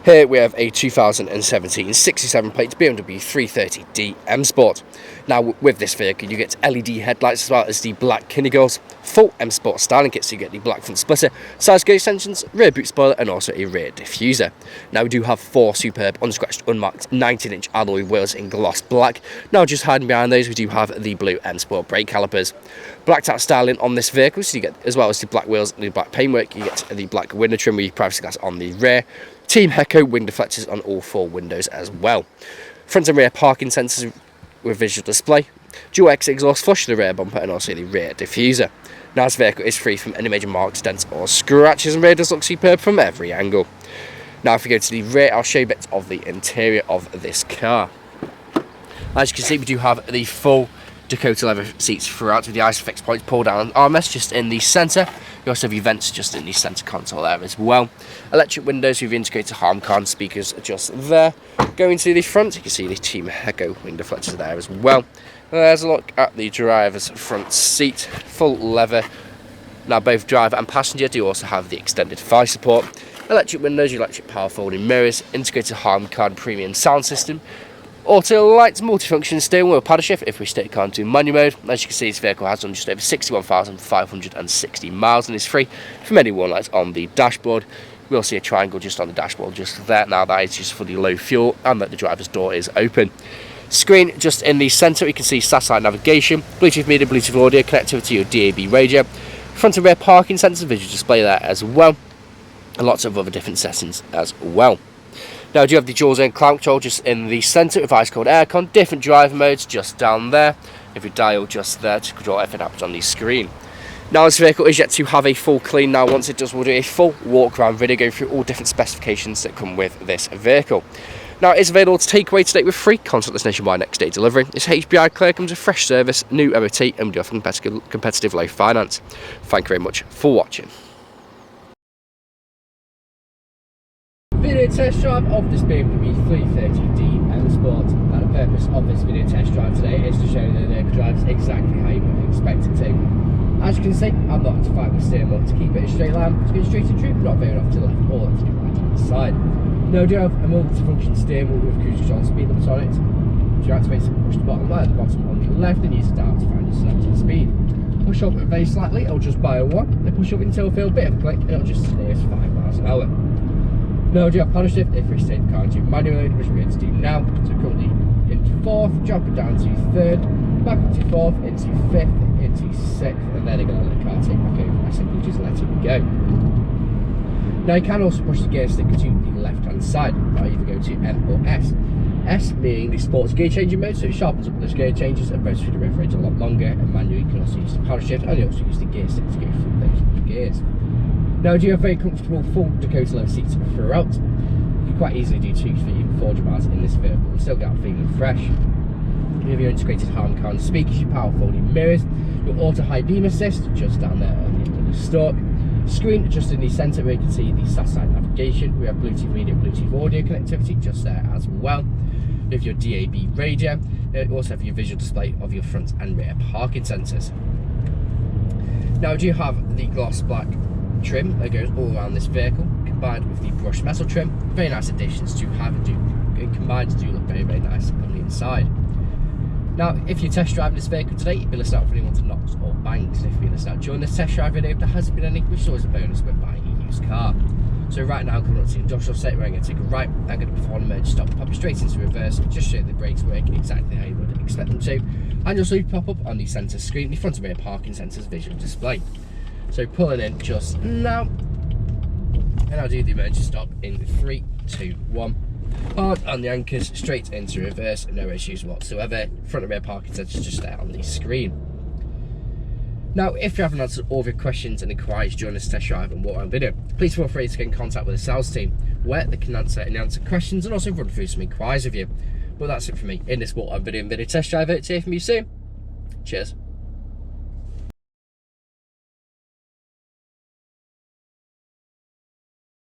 Here we have a 2017 67 plate BMW 330d M Sport. Now with this vehicle you get LED headlights as well as the black Kinegos, full M Sport styling kit, so you get the black front splitter, side skirt extensions, rear boot spoiler and also a rear diffuser. Now we do have 4 superb unscratched unmarked 19-inch alloy wheels in gloss black. Now just hiding behind those we do have the blue M Sport brake calipers. Blacked out styling on this vehicle, so you get, as well as the black wheels and the black paintwork, you get the black window trim with privacy glass on the rear. Team Heco wing deflectors on all 4 windows as well. Front and rear parking sensors with visual display. Dual X exhaust flush to the rear bumper and also the rear diffuser. Now this vehicle is free from any major marks, dents or scratches, and rear does look superb from every angle. Now if we go to the rear, I'll show you bits of the interior of this car. As you can see, we do have the full Dakota leather seats throughout with the ISOFIX points pull down armrest just in the centre. You also have your vents just in the centre console there as well. Electric windows with integrated Harman speakers just there. Going to the front, you can see the Team Heco wing deflectors there as well. There's a look at the driver's front seat, full leather. Now both driver and passenger do also have the extended thigh support. Electric windows, electric power folding mirrors, integrated Harman premium sound system. Auto lights, multifunction steering wheel paddle shift if we stick car into manual mode. As you can see, this vehicle has done just over 61,560 miles and is free from any warning lights on the dashboard. We'll see a triangle just on the dashboard just there. Now that is just for the low fuel and that the driver's door is open. Screen just in the centre, you can see satellite navigation, Bluetooth media, Bluetooth audio, connectivity to your DAB radio, front and rear parking sensors, visual display there as well, and lots of other different settings as well. Now I do have the dual zone climate control just in the centre with ice cold aircon, different driver modes just down there, every dial just there to control everything that happens on the screen. Now this vehicle is yet to have a full clean. Now once it does, we'll do a full walk around video going through all different specifications that come with this vehicle. Now it is available to take away today with free contactless nationwide next day delivery. It's HPI clear, comes with fresh service, new MOT, and we do offer competitive low finance. Thank you very much for watching. Video test drive of this BMW 330d M Sport. Now the purpose of this video test drive today is to show you that the vehicle drives exactly how you would expect it to. As you can see, I'm not to fight with steering wheel to keep it a straight line, to go straight and true, not veering off to the left or to the right hand side. Now I do have a multi-function steering wheel with cruise control and speed limit on it. To activate it, push the bottom right at the bottom on the left and use the dial to find your selected speed. Push up very slightly, it'll just buy a 1, then push up until I feel a bit of a click and it'll just stay at 5 miles an hour. Now I do have paddle shift if we stay the car into manual mode, which we're going to do now. So currently into 4th, drop it down to 3rd, back into 4th, into 5th, into 6th, and then again let the car take back over. I simply just let it go. Now you can also push the gear stick to the left hand side. Now either go to M or S. S being the sports gear changing mode, so it sharpens up those gear changes and goes through the rev range a lot longer. And manually you can also use the paddle shift and you also use the gear stick to go through those new gears. Now I do have very comfortable full Dakota leather seats throughout. You quite easily do 2 for even 400 miles in this vehicle and still get out feeling fresh. You have your integrated Harman speakers, your power folding mirrors, your auto high beam assist just down there on the end of the stalk. Screen just in the centre where you can see the satellite navigation. We have Bluetooth media, Bluetooth audio connectivity just there as well. With your DAB radio, you also have your visual display of your front and rear parking sensors. Now I do have the gloss black trim that goes all around this vehicle, combined with the brushed metal trim. Very nice additions to have and combined to do look very nice on the inside. Now if you're test driving this vehicle today, you'll be listening out for anyone to knocks or bangs. And if you're listening out during this test drive video, if there hasn't been any, which is always a bonus when buying a used car. So right now I'm coming up to the industrial set where I'm going to take a right, I'm going to perform an emergency stop, pop straight into reverse, just show the brakes working exactly how you would expect them to. And you'll see pop up on the centre screen, the front and rear parking sensors visual display. So pulling in just now, and I'll do the emergency stop in 3, 2, 1. Hard on the anchors, straight into reverse, no issues whatsoever. Front and rear parking sensors just there on the screen. Now, if you haven't answered all of your questions and inquiries during this test drive and walk-around video, please feel free to get in contact with the sales team, where they can answer any questions and also run through some inquiries with you. But that's it for me in this walk-around video and video test drive. Hope to hear from you soon. Cheers.